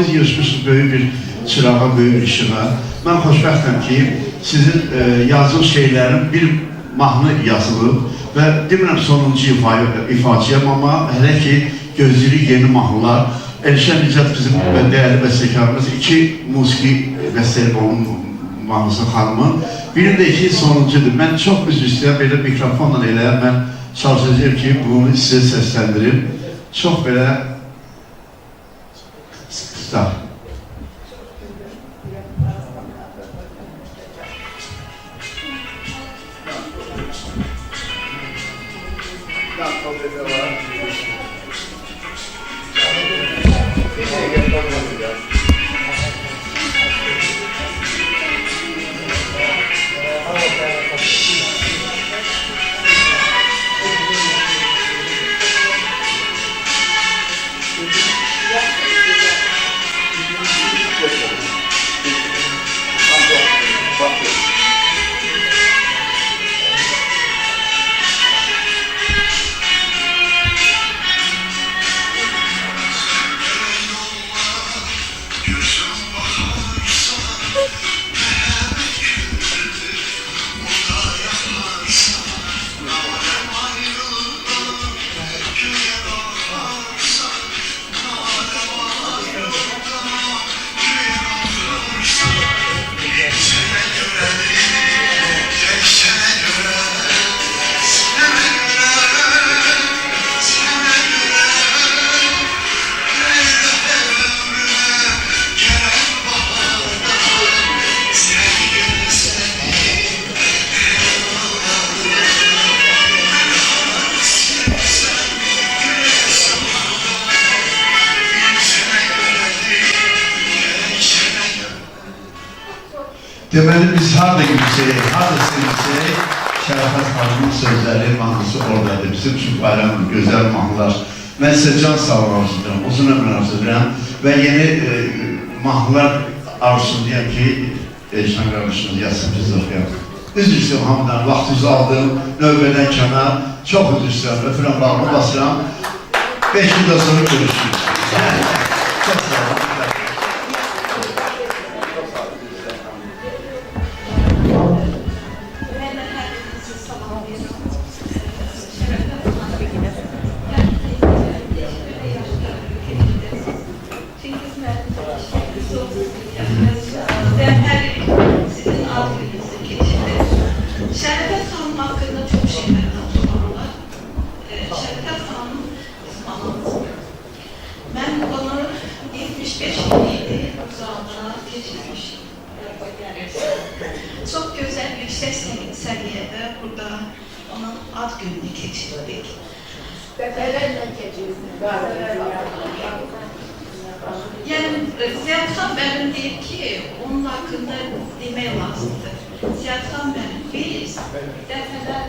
biz yığışmışız böyük bir çırağa, böyük bir işığa. Mən xoşbəxtəm ki, sizin yazılı şeylərin bir mahnı yazılıb və demirəm sonuncu ifaçıyam, amma hələ ki gözləyirik yeni mahnılar. Elşən Nicat bizim dəyərli bəstəkarımız, 2 musiqi bəstəli onun mahnısı xanımın. Birinin də 2 sonuncudur. Mən çox üzr istəyəm, belə mikrofonla elə mən çalışacağım ki, bunu sizə səsləndirim. Çox belə qısa. Deməli biz harada gülsək, harada sevinsək, Şərəfət xanımın sözləri, mahnısı oradadır. Bizim üçün bayramın gözəl mahnılar. Mən sizə can sağlığı arzulayıram, uzun ömür arzulayıram və yeni mahnılar arzulayıram ki, Elşən qardaşımız yazsın, biz oxuyalım. Üzr istəyəm hamıdan, vaxtınızı aldım, növbədən kənar, çox üzr istəyəm, öpürəm, bağlı basıram. 5 gün sonra görüşürüz. Çox sağ olun. Sizin adınızı geçirdim. Şərəfət xanım haqqında çox şeylər danışmalılar. Şərəfət xanım bizim anamızdır. Mən onu 75 iliydi, uzaqda keçirmişim. Çox gözəl yüksək səviyyədə burada onun ad gününü keçirdik. Dəfələrlə keçirsiniz. Yəni, Ziyad xan mənim deyib ki, onun haqqında demək lazımdır. Ziyad xan mənim biz dəfələr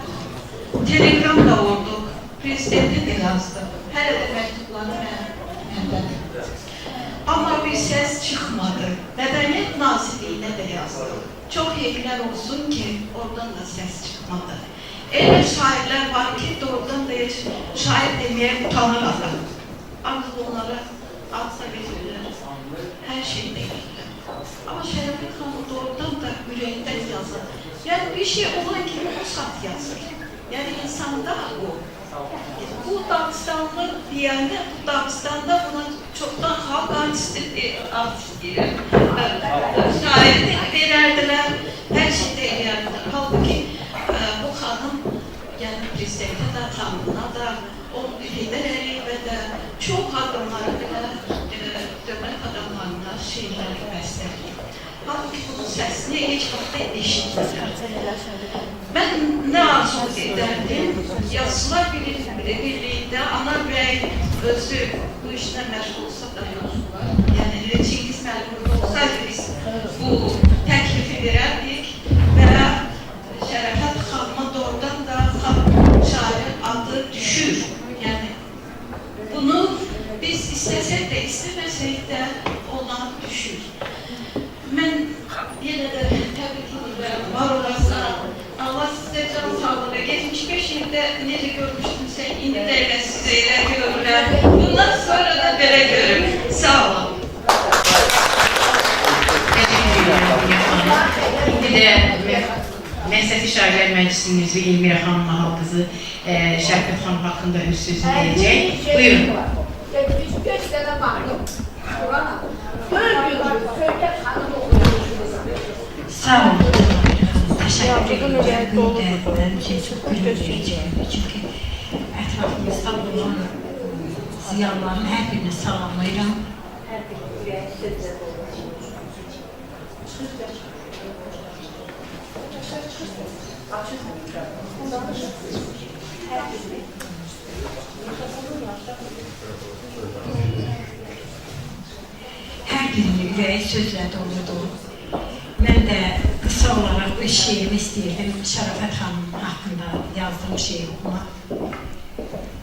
telegramda olduq, prezidenti də yazdı. Hələ də məktubları məndədir. Amma bir səs çıxmadı. Mədəniyyət Nazirliyinə də yazdı. Çox heyflər olsun ki, oradan da səs çıxmadı. Elə şairlər var ki, doğrudan da heç şair deməyə utanır adam. Artıq onlara adsa verirlər, hər şey deyirlər. Amma Şərəfət xanım doğrudan da ürəyindən yazır. Yəni bir şey olan kimi o saat yazır. Yəni insanda o. Bu Dağıstanlı deyəndə, bu Dağıstanda buna çoxdan xalq artisti deyir. Şairi verərdilər, hər şey deyərdilər. Halbuki bu xanım, yəni prezidentə də, tanrına da, onun Heydər Əliyevə də çox adamları belə dövlət adamlarına şeyləri bəstəliyib. Halbuki bunun səsini heç vaxtda eşitmirlər. Mən nə arzu edərdim? Yazıçılar Birliği'ndə ana bəy özü bu işlə məşğul olsa da yoxsular. Yəni Çingiz Məlikov olsaydı biz bu təklifi verərdik və Şərəfət xanıma doğrudan da şairin adı düşür. Yəni bunu biz istəsək də, istəməsək də ona düşür. Mən yenə də təbrik edirəm, var olasın. Allah sizə can sağlığı. 75 ildə necə görmüşdümsə, indi də elə sizə elə görürəm. Bundan sonra da belə görürüm. Sağ olun. Şəhər Məclisinin üzvü Elmira xanım Mahal qızı Şərifət xanım haqqında öz sözünü deyəcək. Buyurun. 75 sene baktım. Kur'an'a. 4 yıl Söğüt Hanım okuyorsunuz. Sağ olun. Teşekkür ederim. Benim için çok gurur verici. Çünkü etrafımızda bulunan ziyanların her birini salamlayıram. Her birinin ürəyi sözlə doludur. Mən də qısa olaraq bir şeirimi istəyirdim Şərafət xanım haqqında yazdığım şeir oxumaq.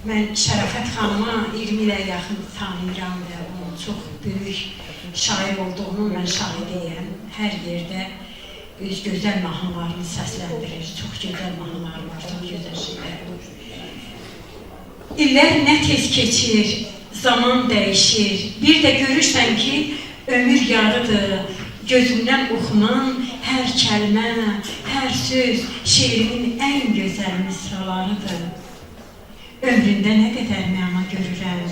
Mən Şərafət xanıma 20 ilə yaxın tanıyıram və onun çox böyük şair olduğunu mən şahidiyəm. Hər yerdə öz gözəl mahnılarını səsləndirir. Çox gözəl mahnılar var, çox gözəl şeylər olur. İllər nə tez keçir, zaman dəyişir. Bir də görürsən ki, ömür yarıdır. Gözümdən oxunan hər kəlmə, hər söz şeirimin ən gözəl misralarıdır. Ömründə nə qədər məna görürəm.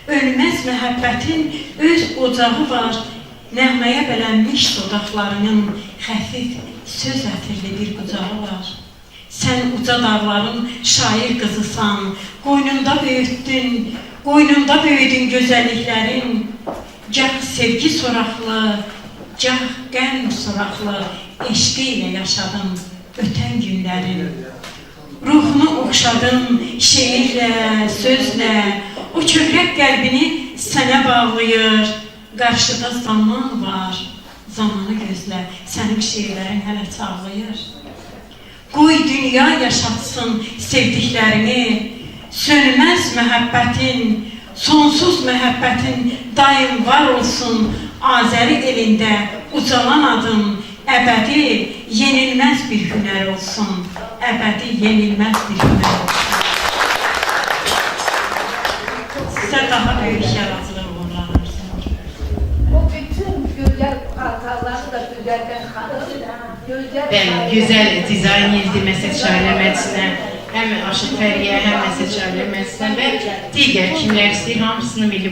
Ölməz məhəbbətin öz ocağı var. Nəğməyə bələnmiş dodaqlarının xəfif söz ətirli bir qucağı var. Sən uca dağların şair qızısan, qoynunda böyüdün gözəlliklərin. Gah sevgi soraqlı, gah qəm soraqlı eşqi ilə yaşadım ötən günlərin. Ruhunu oxşadım şeirlə, sözlə, o kövrək qəlbini sənə bağlayır. Qarşıda zaman var, zamanı gözlə, sənin şeirlərin hələ çağlayır. Qoy dünya yaşatsın sevdiklərini, sönməz məhəbbətin, sonsuz məhəbbətin daim var olsun. Azəri elində ucalan adım, əbədi, yenilməz bir hünər olsun. Əbədi, yenilməz bir hünər olsun. Sizə daha böyük yaratıcılıq uğurlanırsın. O bütün güzel hataları da düzelten hanım. Bəli, gözəl dizayn yedi Məsəd Şairlər Məclisinə, həm Aşıq Fəriyə, həm Məsəd Şairlər Məclisinə və digər kimlər istəyir, hamısını milli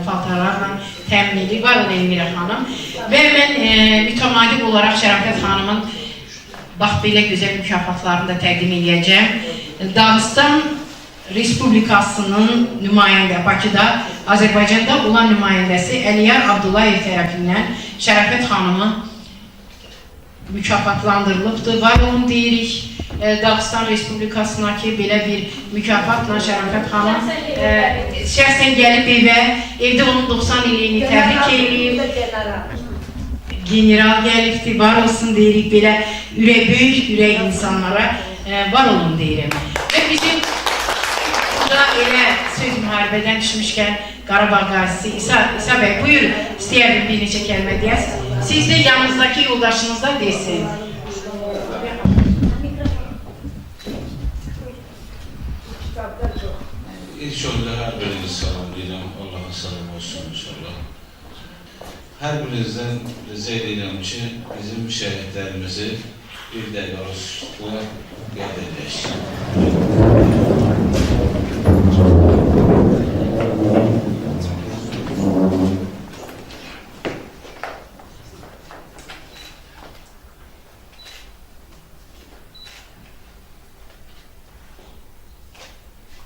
paltarlarla təmin edir. Var olun Elmira xanım. Və mən mütəmadi olaraq Şərafət xanımın bax belə gözəl mükafatlarını da təqdim edəcəm. Dağıstan Respublikasının nümayəndə Bakıda, Azərbaycanda olan nümayəndəsi Əliyar Abdullayev tərəfindən Şərafət xanımı mükafatlandırılıbdır. Var olun deyirik Dağıstan Respublikasına ki, belə bir mükafatla Şərafət xanım şəxsən gəlib evə, evdə onun 90 illiyini təbrik edib. General gəlibdir, var olsun deyirik, belə böyük ürək insanlara var olun deyirəm. Və bizim burada elə söz müharibədən düşmüşkən Qarabağ qazisi İsa bəy, buyurun, istəyərdim bir neçə kəlmə deyəsiniz. Siz də yanınızdakı yoldaşınızda deyirsiniz. İlk önce her birinizi salamlayıram. Allah'a salam olsun inşallah. Her birinizden rica edirəm ki, bizim şəhidlərimizi bir dəqiqə sükutla yad edək.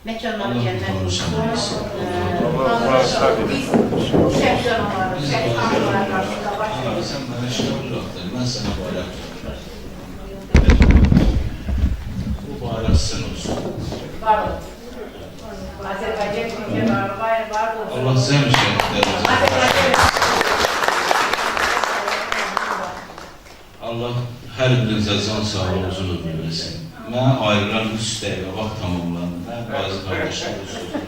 Mekanları cennet olsun. Sen bana şey olacaktır, ben sana bayrak tutacağım. Bu bayrak sen olsun. Var olun. Azerbaycan Türkiye var olsun. Allah sen şəhidlərimizi Allah hər birinizə can sağlığı uzun ömür versin. Mənə ayrılan 3 dəqiqə vaxt tamamlandı. Mən bazı qardaşlarım sözünü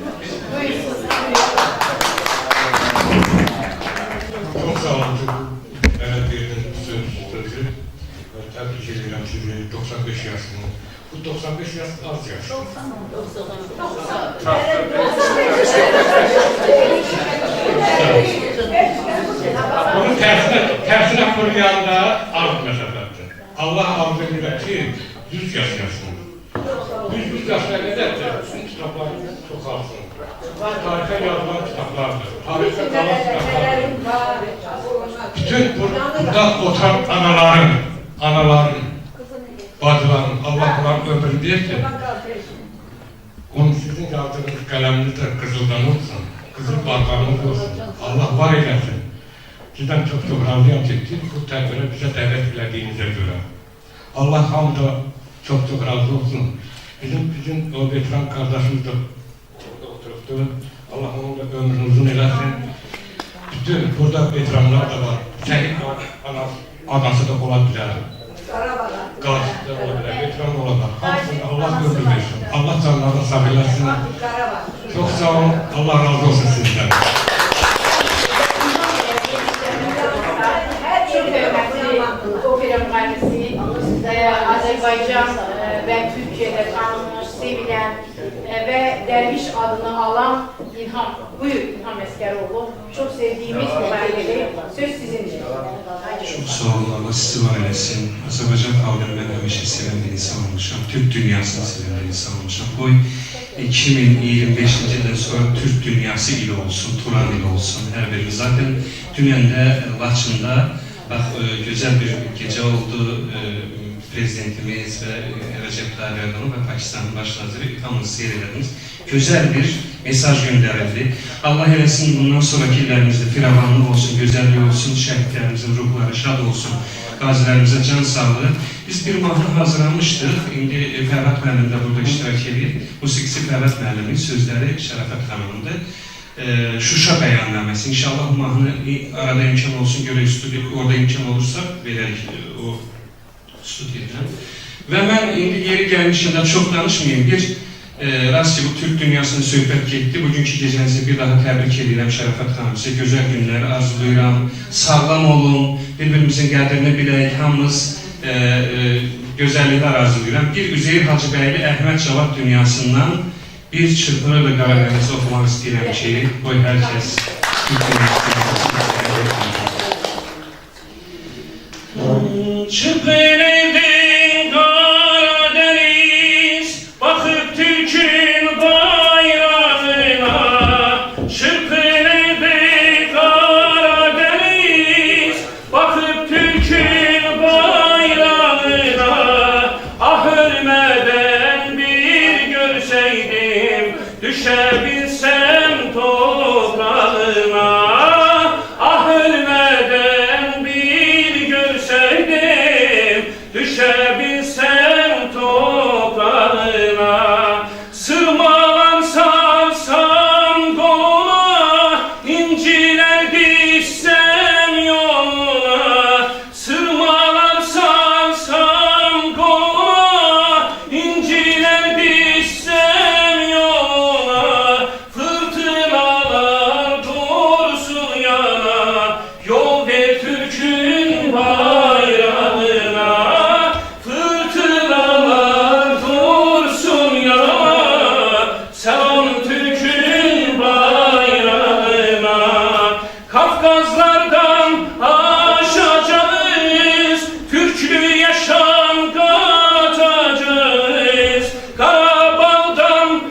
Çok sağ olun. Evet, bir sözü. Tebrik ederim sizi. 95 yaşında. Bu 95 yaş az yaş. Bunun tersine fırlayan da az mesafedir. Allah arzu eder ki 100 yaş yaşında. 100 yaşına kadar da bütün kitaplar çoxalsın. Tarixə yazılan kitablardır. Tarixə qalan kitablardır. Bütün burada oturan anaların, bacıların, Allah Kur'an ömrünü deyir ki, onun sizin yazdığınız qələminiz də qızıldan olsun, qızıl barqarınız olsun, Allah var eləsin. Sizdən çox razıyam ki, bu tədbirə bizə dəvət elədiyinizə görə. Allah hamıda çok razı olsun. Bizim o veteran kardeşimiz de orada oturuptu. Allah onun da ömrünü uzun eləsin. Bütün burada veteranlar da var. Şehit anası da ola bilər. Qazisi de ola bilər, veteran ola bilər. Hamısını Allah ömrü versin. Allah canlarına sağ eləsin. Çok sağ olun. Allah razı olsun sizden. Opera mühendisi, Azerbaycan ve Türkiye'de tanınmış, sevilen ve derviş adını alan İlham, buyur İlham Eskeroğlu. Çok sevdiğimiz mühendisi, söz sizindir. Çok sağ olun, Allah sizi var eylesin. Azerbaycan kavramını ben hemşe seven bir insan olmuşum. Türk dünyasını seven bir insan olmuşum. Bu 2025 yıldan sonra Türk dünyası ili olsun, Turan ili olsun. Her biri zaten dünyanın Laçın'da bak güzel bir gece oldu. Prezidentimiz ve Recep Tayyip Erdoğan ve Pakistan'ın başkanları hamımız seyrediniz. Güzel bir mesaj gönderildi. Allah eylesin bundan sonraki illerimizde firavanlık olsun, güzelliği olsun, şehitlerimizin ruhları şad olsun, gazilerimize can sağlığı. Biz bir mahnı hazırlamıştık. Şimdi Ferhat Müəllim de burada iştirak ediyor. Musikisi Ferhat Müəllimin, sözleri Şərəfət Xanım'ındır. Şuşa bəyannamesi. İnşallah bu mahnı arada imkan olsun, göre orada imkan olursa vererek o stüdyodan. Ve ben indi yeri gelmişken çok danışmayayım. Bir rast ki bu Türk dünyasını söhbət getdi. Bugünkü gecenizi bir daha təbrik edirəm Şərəfət xanım. Sizə gözəl günlər arzulayıram. Sağlam olun, birbirimizin qədrini bilək, hamımız gözəlliklər arzulayıram. Bir Üzeyir Hacıbəyli Əhməd Cavad dünyasından bir çırpınırla Qaradenizi oxumaq istəyirəm ki, qoy hər kəs Türk dünyasını Çıpırıldın Karadeniz, bakıp Türk'ün bayrağına. Çıpırıldın Karadeniz, bakıp Türk'ün bayrağına. Ah ölmeden bir görseydim, düşebilsem toprağına. Ah ölmeden bir görseydim, düşebilsem toprağına. Sırmalar salsam koluna, inciler dişsem yoluna. Sırmalar salsam koluna, inciler dişsem yoluna. Fırtınalar doğrusu yana, yol ver Türk'ün bayrağına. Fırtınalar dursun yana, selam Türk'ün bayrağına. Kafkaslardan aşacağız, Türklü yaşam katacağız. Karabağ'dan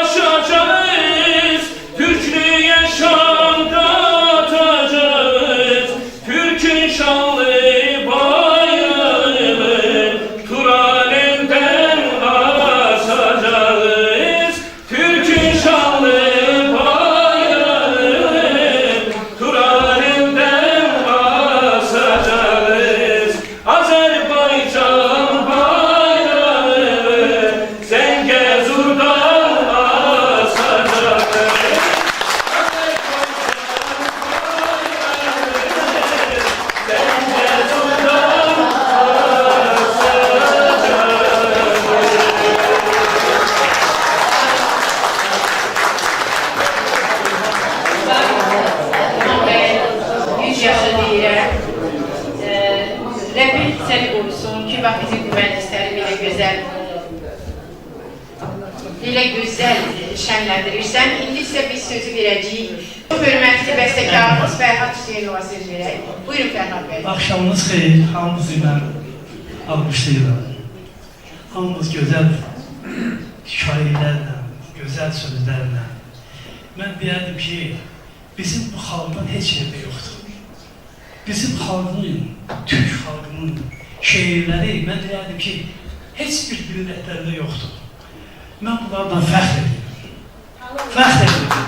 aşacağız, Türklü yaşam katacağız. Türk'ün şanlı bayrağını Turan elden asacağız. Türk'ün şanlı bayrağını Turan elden asacağız. Azerbaycan bayrağını Zengezur'dan asacağız. İlham Bey, 100 yaşı deyirəm. Rəbbim səni qorusun ki, bax bizim mühendisləri belə gözəl şənləndirirsən. İndi isə biz sözü verəcəyik. Çox hörmətli bəstəkarımız Fərhad Hüseynova söz verək. Buyurun Fərhad Bey. Axşamınız xeyir, hamınızı mən almışlayıram. hamımız gözəl şairlərlə, gözəl sözlərlə. Mən deyərdim ki, bizim bu xalqdan heç yerdə yoxdur. Bizim xalqının, Türk xalqının şeirləri, mən deyərdim ki, heç bir millətlərdə yoxdur. Mən bunlardan fəxr edirəm. Fəxr edirəm.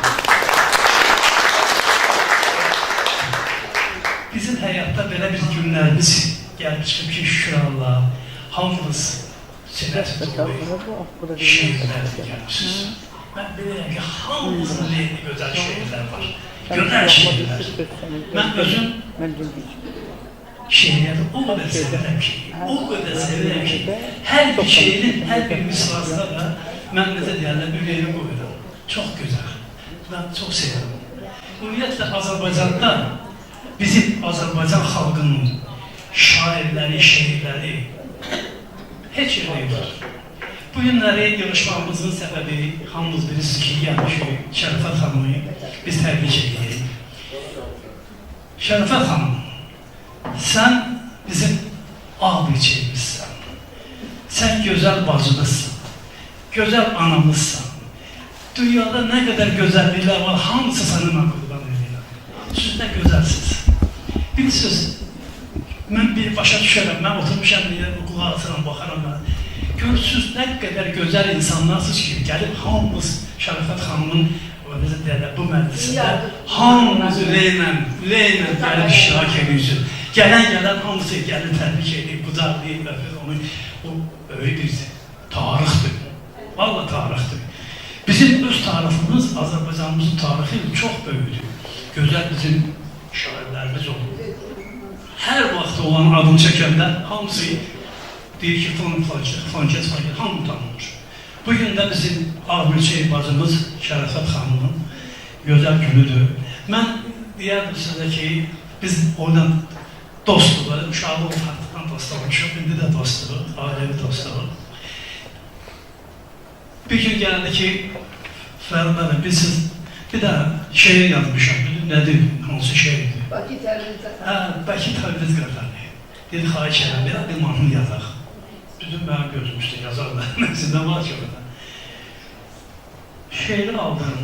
Bizim həyatda belə bir günlərimiz gəlib çıxıb ki, şükür Allah, hamımız sinəsi dolu şeirlərlə gəlmişsiniz. Mən bilirəm ki, hamımızın lehli gözəl şeirlər var. Gözəl şeirlər. Mən özüm şeirləri o qədər sevirəm ki, hər bir şeirin, hər bir misrasında da mən necə deyərlər, ürəyimi qoyuram. Çox gözəl. Mən çox sevirəm. Ümumiyyətlə, Azərbaycanda bizim Azərbaycan xalqının şairləri, şeirləri heç yerdə yoxdur. Bu günləri yığışmamızın səbəbi hamımız bilirsiniz ki, gəlmişik Şərəfət xanımı biz təbrik edirik. Şərəfət xanım, sən bizim abidçiyimizsən. Sən gözəl bacımızsın, gözəl anamızsan. Dünyada nə qədər gözəlliklər var, hamısı sənə mən qurban edirəm. Siz nə gözəlsiniz. Bir söz, mən bir başa düşərəm, mən oturmuşam deyə qulaq asıram, baxaram mən. Görürsünüz, nə qədər gözəl insanlarsınız ki, gəlib hamımız Şərəfət xanımın bu məclisində hamımız ürəklə gəlib iştirak edirsiniz. Gələn hamısı gəlib təbrik edib, qucaqlayıb, öpür onu. O böyük bir tarixdir. Valla tarixdir. Bizim öz tariximiz, Azərbaycanımızın tarixi çox böyükdür. Gözəl bizim şairlərimiz olur. Hər vaxt olan adını çəkəndə hamısı deyir ki, fankət, hamı tanınır. Bugün də bizim abidçi bacımız Şərəfət xanımın gözəl günüdür. Mən deyərdim sizə ki, biz oradan dostluq, uşaqlıq haqlıqdan dostluq, indi də dostluq, ailəvi dostluq. Bir gün gəldi ki, Fərbəli, bir də şeir yazmışam, nədir, hansı şeirdir? Bakı Tərviz Qatarı. Bakı Tərviz Qatarı. Dedi, xahiş edəm, bir mahnı yazaq. Bütün mənim gözümüzdə yazarlar, məksində var ki orada. Şeiri aldım,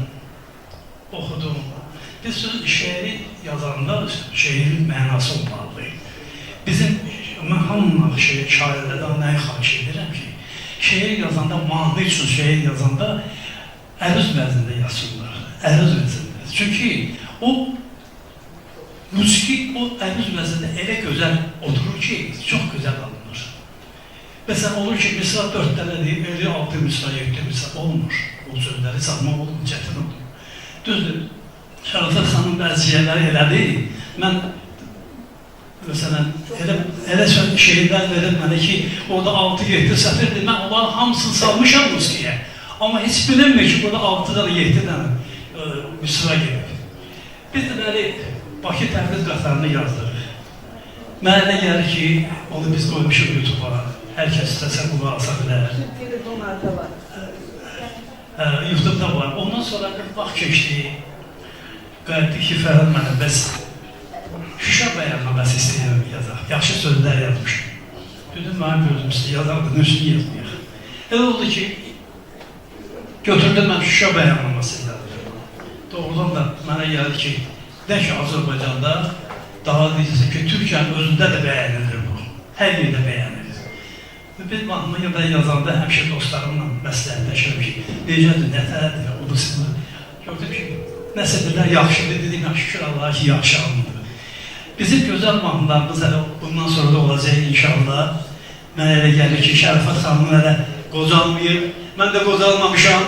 oxudum. Biz şeiri yazanda şeirin mənası olmalı. Bizim, mən hamının şairlərdən nəyi xahiş edirəm ki, şeir yazanda, mahnı üçün şeir yazanda əruz vəzində yazsınlar, əruz vəzində. Çünki o musiqi o əruz vəzində elə gözəl oturur ki, çox gözəl alınır. Məsələn, olur ki, misra 4 dənədir, 56 misra, 7 misra olmur. O sözləri salmaq olur, çətin olur. Düzdür, Şərəfət xanım bəzi şeyləri elədi. Mən, məsələn, elə şeirlər verir mənə ki, orada 6-7 sətirdir, mən onların hamısını salmışam musiqiyə. Amma heç bilinmir ki, burada 6 dənə, 7 dənə misra gelib. Biz də bəli, Bakı Tərviz Qatarını yazdırıq. Mənə elə gəlir ki, onu biz qoymuşuq YouTube-a. Hər kəs istəsə qulaq asa bilər. Telefonlarda var. YouTube-da var. Ondan sonra bir vaxt keçdi. Qayıtdı ki, Fərhad mənə bəs Şuşa bəyannaməsi istəyirəm yazaq. Yaxşı sözlər yazmışım. Dedim, mənim gözüm üstə yazardım, üstünü yazmayaq. Elə oldu ki, götürdüm mən Şuşa bəyannaməsi yazdım. Doğrudan da mənə gəldi ki, də ki, Azərbaycanda daha deyilsin ki, Türkiyənin özündə də bəyənilir bu. Hər yerdə bəyənilir. Biz mahnını ben yazanda həmişə dostlarımla məsləhətləşirəm ki, necədir, nətərdir, o da sizə. Gördüm ki, nəsə birlər yaxşıdır, dedim, şükür Allaha ki, yaxşı alındı. Bizim gözəl mahnılarımız hələ bundan sonra da olacaq inşallah. Mənə elə gəlir ki, Şərəfət xanımın hələ qocalmayıb, mən də qocalmamışam.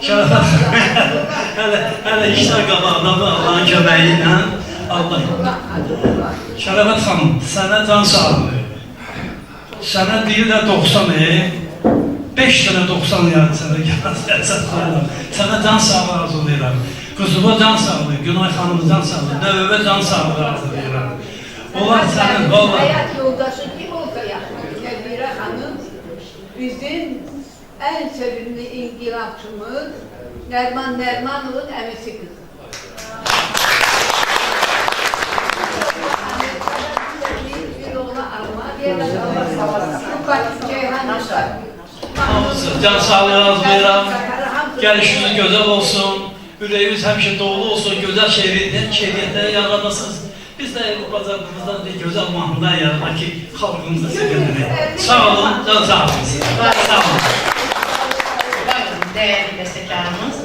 Şərəfət hələ işlər qabağdadır Allahın köməyi ilə. Şərəfət xanım, sənə can sağlığı. Sənə deyirlər 90, 5 dənə 90 yarı sənə gələcək. Sənə can sağlığı arzulayıram. Qızıma can sağlığı, Günay xanımı can sağlığı, Nəvəvə can sağlığı arzulayıram. Onlar sənin, valla. Həyat yoldaşı kim olsa yaxşı, Nəbirə xanım bizim ən sevimli inqilabçımız Nərman Nərmanovun əmisi qızı. Bir oğla alma, diğer Allah sağlasın. Ceyhan Nişar. Hamısı, can sağlığı arzulayıram. Gəlişiniz gözəl olsun. Ürəyiniz həmişə dolu olsun. Gözəl şeiriyyətlərə yaralasınız. Biz də bacardığımızdan bir gözəl mahnılar yaralar ki, xalqımızı sevindirir. Sağ olun, can sağ olun. Sağ olun. Değerli bestekarımız.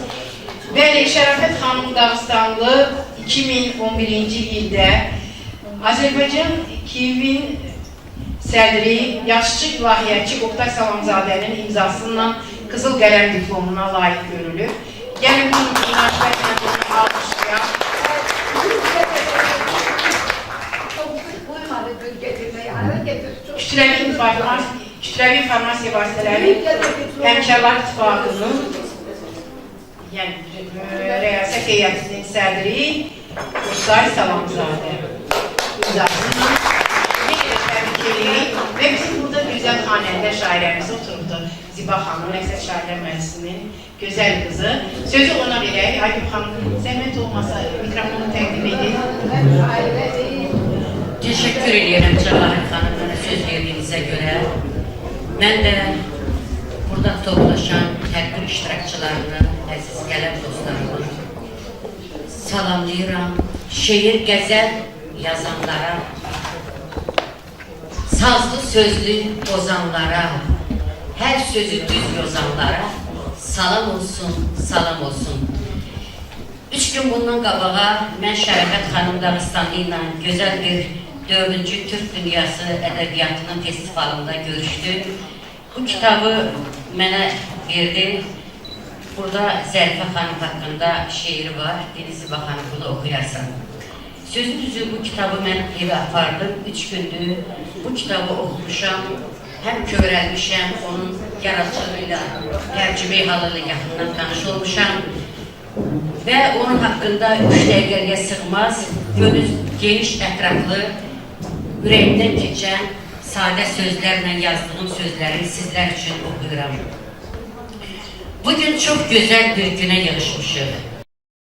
Bəli, Şərafət xanım Dağıstanlı 2011-ci ildə Azərbaycan Kiyevin sədri, yaşçı ilahiyyatçı Oktay Salamzadənin imzasından Qızıl Qələm diplomuna layiq görülür. Gəlin bunun münasibətlə bunu almışlayaq. Kütləvi informasiya vasitələri Həmkarlar İttifaqının rəyasət heyətinin sədri Oktay Salamzadə imzasından təbrik edirik və bizim burada gözəl xanəndə şairəmiz oturubdu. Ziba xanım, Nəqsət Şairlər Məclisinin gözəl qızı. Sözü ona verək. Aygün xanım, zəhmət olmasa mikrofonu təqdim edin. Teşekkür ederim Cəvahir xanım bana söz verdiyinizə görə. Mən də burada toplaşan tədbir iştirakçılarını, əziz qələm dostlarını salamlayıram. Şeir, qəzəl yazanlara, sazlı sözlü ozanlara, hər sözü düz yozanlara salam olsun, salam olsun. 3 gün bundan qabağa mən Şərafət xanım Dağıstanlı ilə gözəl bir 4-cü Türk Dünyası Ədəbiyyatının festivalında görüşdük. Bu kitabı mənə verdi. Burada Zərifə xanım haqqında şeiri var. Denizi baxanı bunu oxuyarsan. Sözün düzü bu kitabı mən evə apardım. 3 gündür bu kitabı oxumuşam. Həm kövrəlmişəm, onun yaradıcılığıyla, tərcümə halıyla yaxından tanış olmuşam. Və onun haqqında 3 dəqiqəliyə sığmaz, geniş, ətraflı, ürəyimdən keçən sadə sözlərlə yazdığım sözləri sizlər üçün oxuyuram. Bugün çox gözəl bir günə yığışmışıq.